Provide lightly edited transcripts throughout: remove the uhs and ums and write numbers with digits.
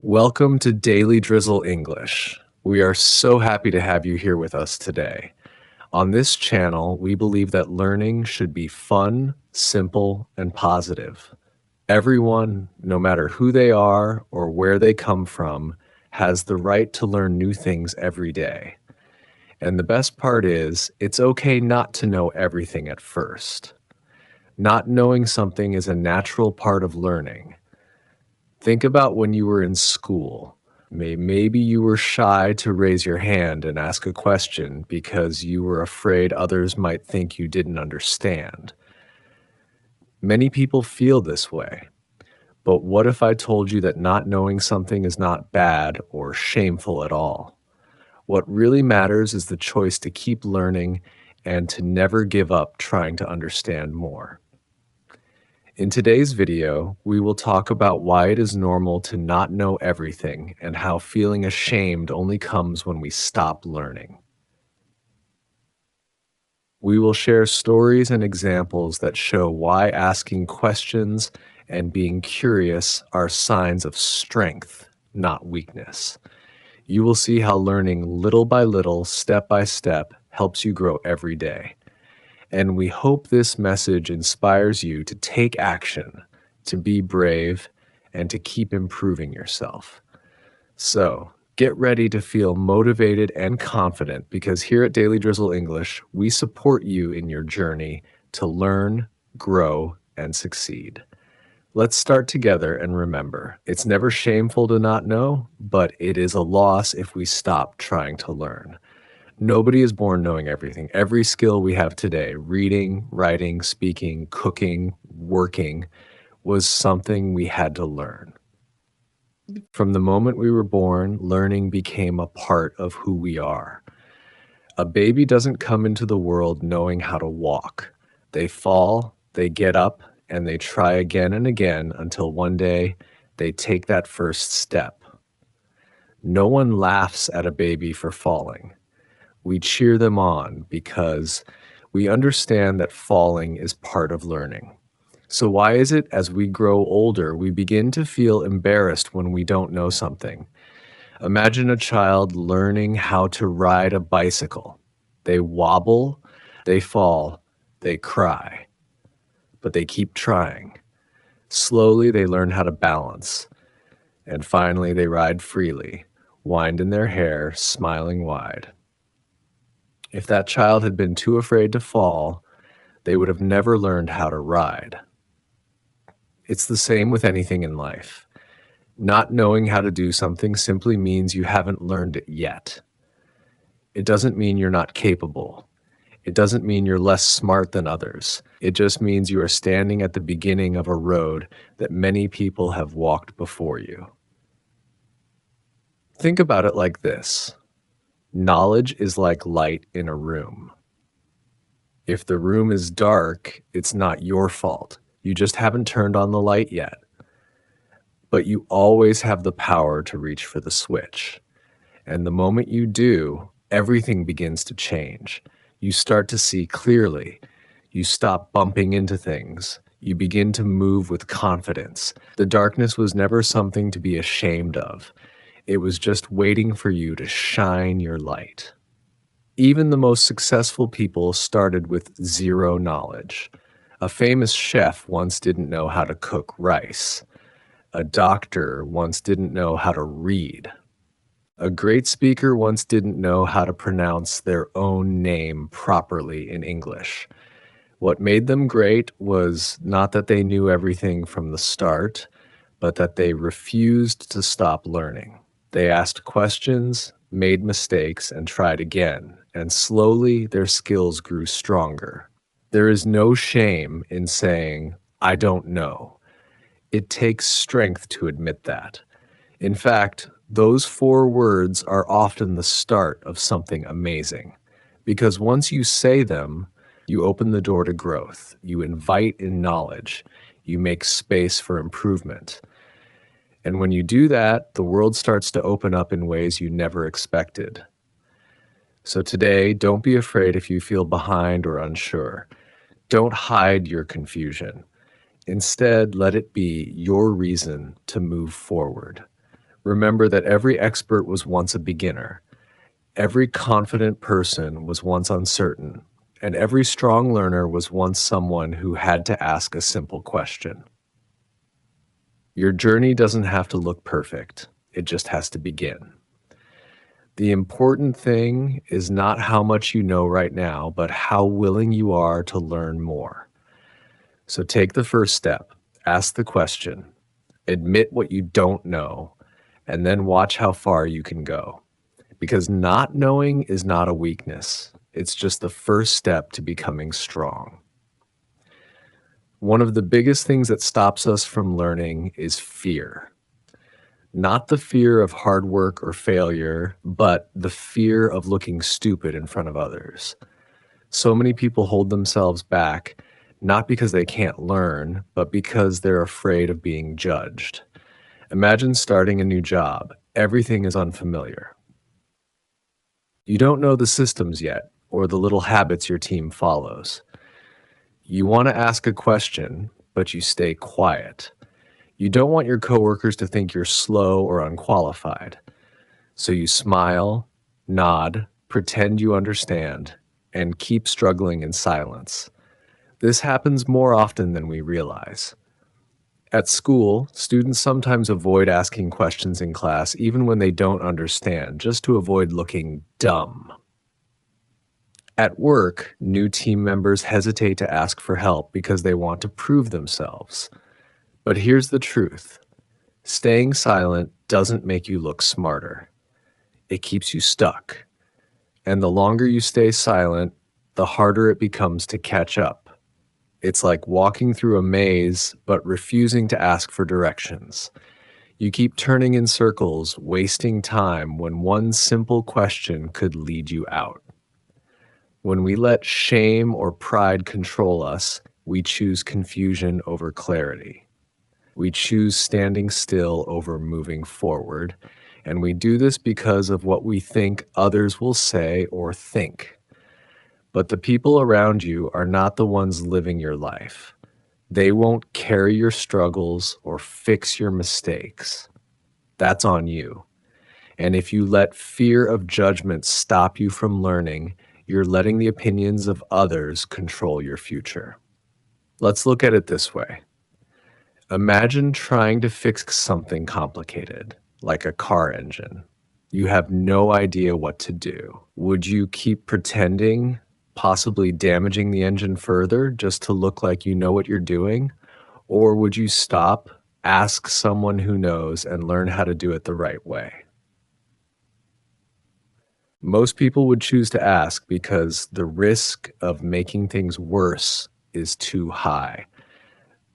Welcome to Daily Drizzle English. We are so happy to have you here with us today. On this channel, we believe that learning should be fun, simple, and positive. Everyone, no matter who they are or where they come from, has the right to learn new things every day. And the best part is, it's okay not to know everything at first. Not knowing something is a natural part of learning. Think about when you were in school. Maybe you were shy to raise your hand and ask a question because you were afraid others might think you didn't understand. Many people feel this way. But what if I told you that not knowing something is not bad or shameful at all? What really matters is the choice to keep learning and to never give up trying to understand more. In today's video, we will talk about why it is normal to not know everything and how feeling ashamed only comes when we stop learning. We will share stories and examples that show why asking questions and being curious are signs of strength, not weakness. You will see how learning little by little, step by step, helps you grow every day. And we hope this message inspires you to take action, to be brave, and to keep improving yourself. So, get ready to feel motivated and confident because here at Daily Drizzle English, we support you in your journey to learn, grow, and succeed. Let's start together and remember, it's never shameful to not know, but it is a loss if we stop trying to learn. Nobody is born knowing everything. Every skill we have today, reading, writing, speaking, cooking, working, was something we had to learn. From the moment we were born, learning became a part of who we are. A baby doesn't come into the world knowing how to walk. They fall, they get up, and they try again and again until one day they take that first step. No one laughs at a baby for falling. We cheer them on because we understand that falling is part of learning. So why is it as we grow older, we begin to feel embarrassed when we don't know something? Imagine a child learning how to ride a bicycle. They wobble, they fall, they cry, but they keep trying. Slowly, they learn how to balance. And finally, they ride freely, wind in their hair, smiling wide. If that child had been too afraid to fall, they would have never learned how to ride. It's the same with anything in life. Not knowing how to do something simply means you haven't learned it yet. It doesn't mean you're not capable. It doesn't mean you're less smart than others. It just means you are standing at the beginning of a road that many people have walked before you. Think about it like this. Knowledge is like light in a room. If the room is dark, it's not your fault. You just haven't turned on the light yet. But you always have the power to reach for the switch. And the moment you do, everything begins to change. You start to see clearly. You stop bumping into things. You begin to move with confidence. The darkness was never something to be ashamed of. It was just waiting for you to shine your light. Even the most successful people started with zero knowledge. A famous chef once didn't know how to cook rice. A doctor once didn't know how to read. A great speaker once didn't know how to pronounce their own name properly in English. What made them great was not that they knew everything from the start, but that they refused to stop learning. They asked questions, made mistakes, and tried again, and slowly their skills grew stronger. There is no shame in saying, "I don't know." It takes strength to admit that. In fact, those 4 words are often the start of something amazing, because once you say them, you open the door to growth, you invite in knowledge, you make space for improvement. And when you do that, the world starts to open up in ways you never expected. So today, don't be afraid if you feel behind or unsure. Don't hide your confusion. Instead, let it be your reason to move forward. Remember that every expert was once a beginner. Every confident person was once uncertain, and every strong learner was once someone who had to ask a simple question. Your journey doesn't have to look perfect, it just has to begin. The important thing is not how much you know right now, but how willing you are to learn more. So take the first step, ask the question, admit what you don't know, and then watch how far you can go. Because not knowing is not a weakness, it's just the first step to becoming strong. One of the biggest things that stops us from learning is fear. Not the fear of hard work or failure, but the fear of looking stupid in front of others. So many people hold themselves back, not because they can't learn, but because they're afraid of being judged. Imagine starting a new job. Everything is unfamiliar. You don't know the systems yet, or the little habits your team follows. You want to ask a question, but you stay quiet. You don't want your coworkers to think you're slow or unqualified. So you smile, nod, pretend you understand, and keep struggling in silence. This happens more often than we realize. At school, students sometimes avoid asking questions in class even when they don't understand, just to avoid looking dumb. At work, new team members hesitate to ask for help because they want to prove themselves. But here's the truth. Staying silent doesn't make you look smarter. It keeps you stuck. And the longer you stay silent, the harder it becomes to catch up. It's like walking through a maze, but refusing to ask for directions. You keep turning in circles, wasting time when one simple question could lead you out. When we let shame or pride control us, we choose confusion over clarity. We choose standing still over moving forward, and we do this because of what we think others will say or think. But the people around you are not the ones living your life. They won't carry your struggles or fix your mistakes. That's on you. And if you let fear of judgment stop you from learning, you're letting the opinions of others control your future. Let's look at it this way. Imagine trying to fix something complicated, like a car engine. You have no idea what to do. Would you keep pretending, possibly damaging the engine further just to look like you know what you're doing? Or would you stop, ask someone who knows, and learn how to do it the right way? Most people would choose to ask because the risk of making things worse is too high.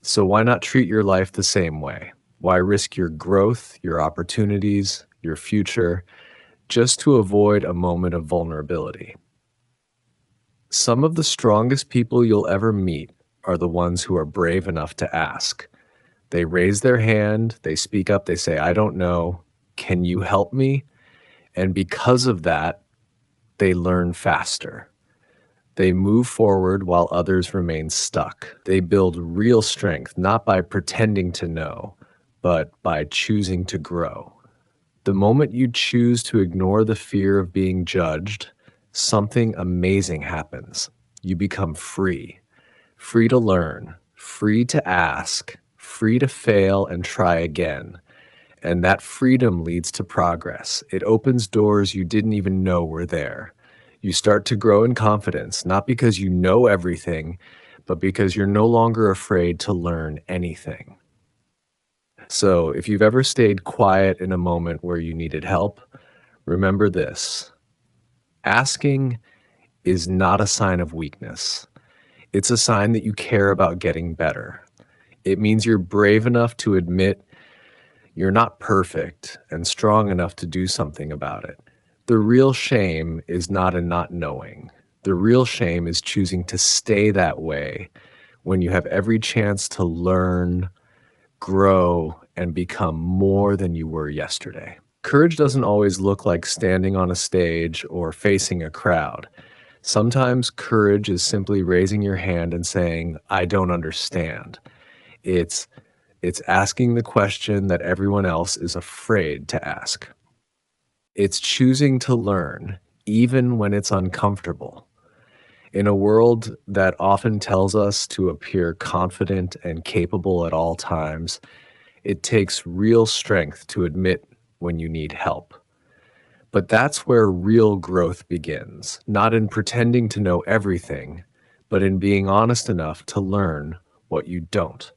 So why not treat your life the same way? Why risk your growth, your opportunities, your future, just to avoid a moment of vulnerability? Some of the strongest people you'll ever meet are the ones who are brave enough to ask. They raise their hand, they speak up, they say, I don't know, can you help me? And because of that, they learn faster. They move forward while others remain stuck. They build real strength, not by pretending to know, but by choosing to grow. The moment you choose to ignore the fear of being judged, something amazing happens. You become free. Free to learn, free to ask, free to fail and try again. And that freedom leads to progress. It opens doors you didn't even know were there. You start to grow in confidence, not because you know everything, but because you're no longer afraid to learn anything. So, if you've ever stayed quiet in a moment where you needed help, remember this. Asking is not a sign of weakness. It's a sign that you care about getting better. It means you're brave enough to admit you're not perfect and strong enough to do something about it. The real shame is not in not knowing. The real shame is choosing to stay that way when you have every chance to learn, grow, and become more than you were yesterday. Courage doesn't always look like standing on a stage or facing a crowd. Sometimes courage is simply raising your hand and saying, I don't understand. It's It's asking the question that everyone else is afraid to ask. It's choosing to learn, even when it's uncomfortable. In a world that often tells us to appear confident and capable at all times, it takes real strength to admit when you need help. But that's where real growth begins, not in pretending to know everything, but in being honest enough to learn what you don't.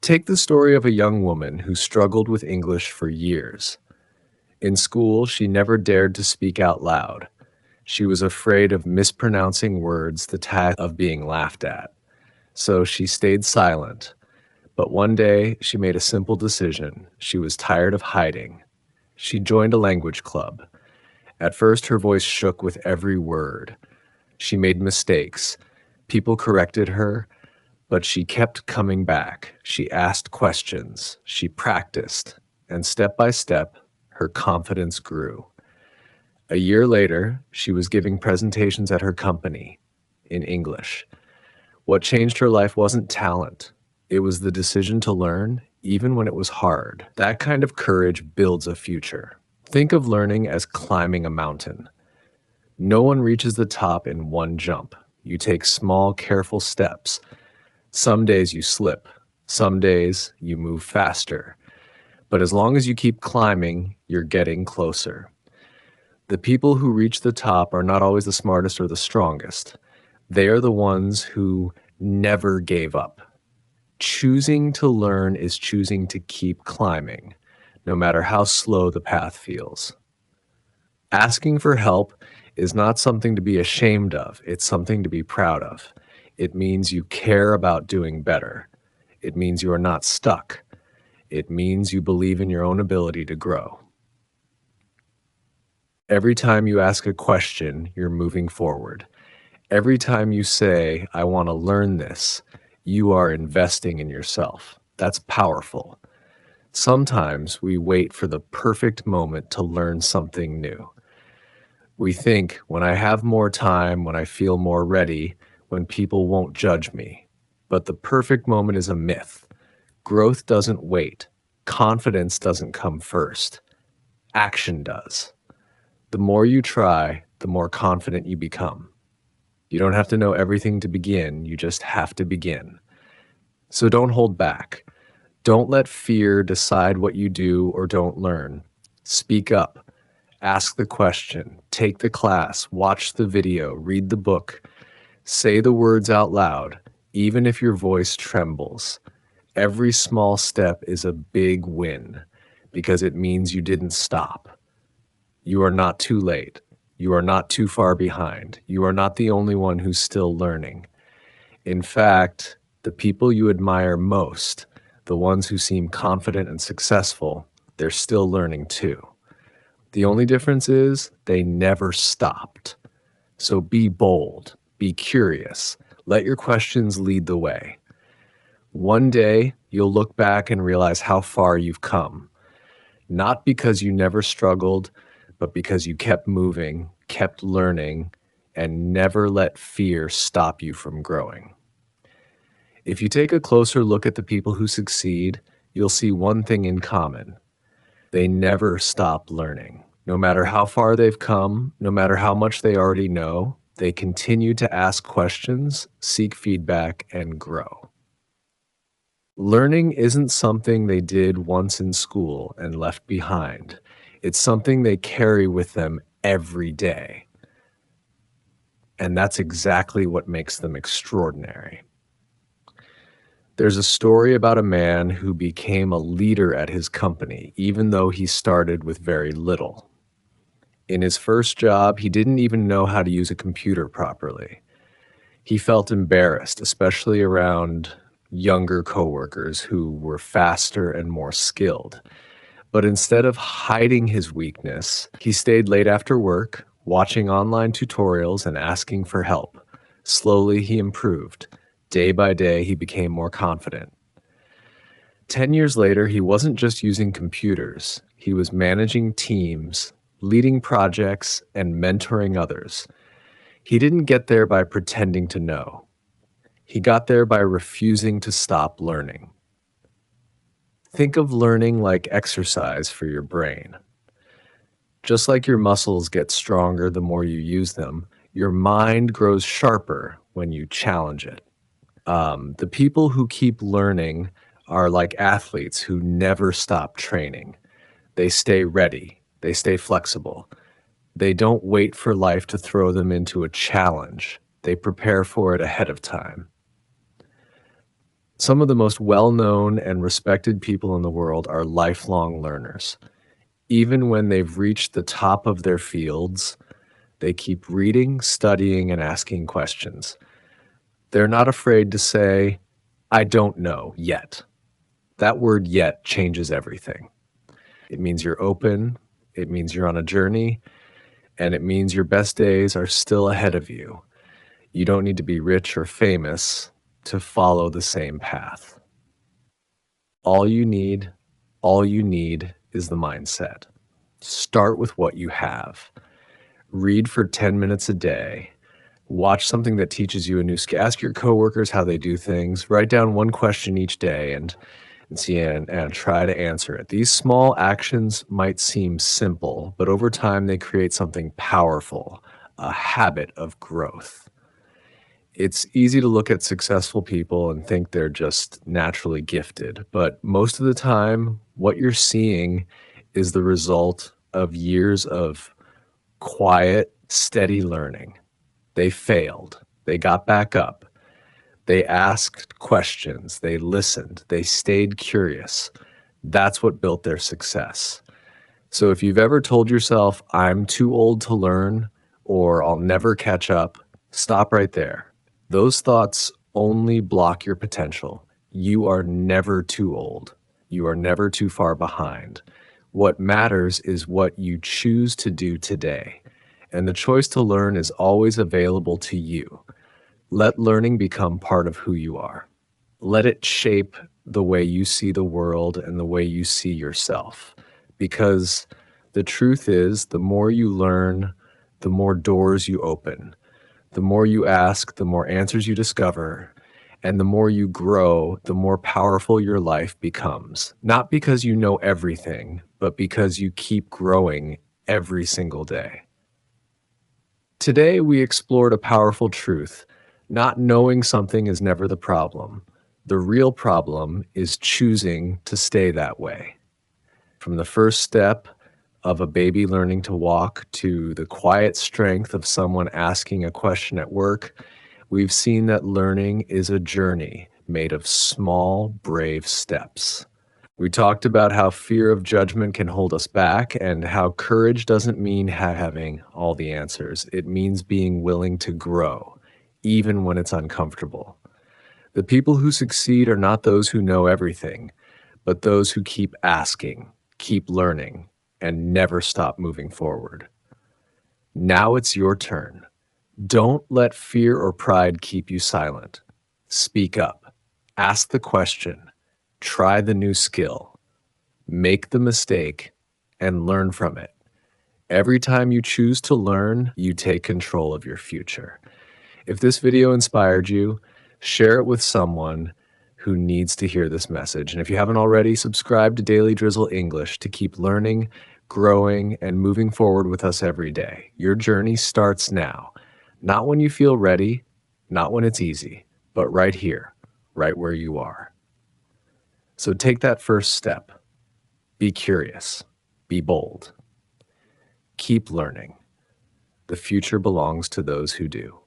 Take the story of a young woman who struggled with English for years. In school, she never dared to speak out loud. She was afraid of mispronouncing words, the tag of being laughed at. So she stayed silent. But one day, she made a simple decision. She was tired of hiding. She joined a language club. At first, her voice shook with every word. She made mistakes. People corrected her, but she kept coming back. She asked questions. She practiced. And step by step, her confidence grew. A year later, she was giving presentations at her company in English. What changed her life wasn't talent. It was the decision to learn, even when it was hard. That kind of courage builds a future. Think of learning as climbing a mountain. No one reaches the top in one jump. You take small, careful steps. Some days you slip. Some days you move faster. But as long as you keep climbing, you're getting closer. The people who reach the top are not always the smartest or the strongest. They are the ones who never gave up. Choosing to learn is choosing to keep climbing, no matter how slow the path feels. Asking for help is not something to be ashamed of, it's something to be proud of. It means you care about doing better. It means you are not stuck. It means you believe in your own ability to grow. Every time you ask a question, you're moving forward. Every time you say, I want to learn this, you are investing in yourself. That's powerful. Sometimes we wait for the perfect moment to learn something new. We think, when I have more time, when I feel more ready, when people won't judge me. But the perfect moment is a myth. Growth doesn't wait. Confidence doesn't come first. Action does. The more you try, the more confident you become. You don't have to know everything to begin, you just have to begin. So don't hold back. Don't let fear decide what you do or don't learn. Speak up. Ask the question. Take the class. Watch the video. Read the book. Say the words out loud, even if your voice trembles. Every small step is a big win because it means you didn't stop. You are not too late. You are not too far behind. You are not the only one who's still learning. In fact, the people you admire most, the ones who seem confident and successful, they're still learning too. The only difference is they never stopped. So be bold, be curious, let your questions lead the way. One day, you'll look back and realize how far you've come. Not because you never struggled, but because you kept moving, kept learning, and never let fear stop you from growing. If you take a closer look at the people who succeed, you'll see one thing in common. They never stop learning. No matter how far they've come, no matter how much they already know, they continue to ask questions, seek feedback, and grow. Learning isn't something they did once in school and left behind. It's something they carry with them every day. And that's exactly what makes them extraordinary. There's a story about a man who became a leader at his company, even though he started with very little. In his first job, he didn't even know how to use a computer properly. He felt embarrassed, especially around younger coworkers who were faster and more skilled. But instead of hiding his weakness, he stayed late after work, watching online tutorials and asking for help. Slowly, he improved. Day by day, he became more confident. 10 years later, he wasn't just using computers. He was managing teams, leading projects, and mentoring others. He didn't get there by pretending to know. He got there by refusing to stop learning. Think of learning like exercise for your brain. Just like your muscles get stronger the more you use them, your mind grows sharper when you challenge it. The people who keep learning are like athletes who never stop training. They stay ready, they stay flexible. They don't wait for life to throw them into a challenge, they prepare for it ahead of time. Some of the most well known and respected people in the world are lifelong learners. Even when they've reached the top of their fields, they keep reading, studying, and asking questions. They're not afraid to say, I don't know yet. That word yet changes everything. It means you're open, it means you're on a journey, and it means your best days are still ahead of you. You don't need to be rich or famous to follow the same path. All you need, all you need is the mindset. Start with what you have. Read for 10 minutes a day. Watch something that teaches you a new skill. Ask your coworkers how they do things. Write down one question each day and see and try to answer it. These small actions might seem simple, but over time they create something powerful, a habit of growth. It's easy to look at successful people and think they're just naturally gifted, but most of the time, what you're seeing is the result of years of quiet, steady learning. They failed, they got back up, they asked questions, they listened, they stayed curious. That's what built their success. So if you've ever told yourself, I'm too old to learn, or I'll never catch up, stop right there. Those thoughts only block your potential. You are never too old. You are never too far behind. What matters is what you choose to do today. And the choice to learn is always available to you. Let learning become part of who you are. Let it shape the way you see the world and the way you see yourself. Because the truth is, the more you learn, the more doors you open. The more you ask, the more answers you discover. And the more you grow, the more powerful your life becomes. Not because you know everything, but because you keep growing every single day. Today, we explored a powerful truth. Not knowing something is never the problem. The real problem is choosing to stay that way. From the first step of a baby learning to walk to the quiet strength of someone asking a question at work, we've seen that learning is a journey made of small, brave steps. We talked about how fear of judgment can hold us back and how courage doesn't mean having all the answers. It means being willing to grow, even when it's uncomfortable. The people who succeed are not those who know everything, but those who keep asking, keep learning, and never stop moving forward. Now it's your turn. Don't let fear or pride keep you silent. Speak up. Ask the question. Try the new skill. Make the mistake and learn from it. Every time you choose to learn, you take control of your future. If this video inspired you, share it with someone who needs to hear this message. And if you haven't already, subscribe to Daily Drizzle English to keep learning, growing, and moving forward with us every day. Your journey starts now. Not when you feel ready, not when it's easy, but right here, right where you are. So take that first step. Be curious. Be bold. Keep learning. The future belongs to those who do.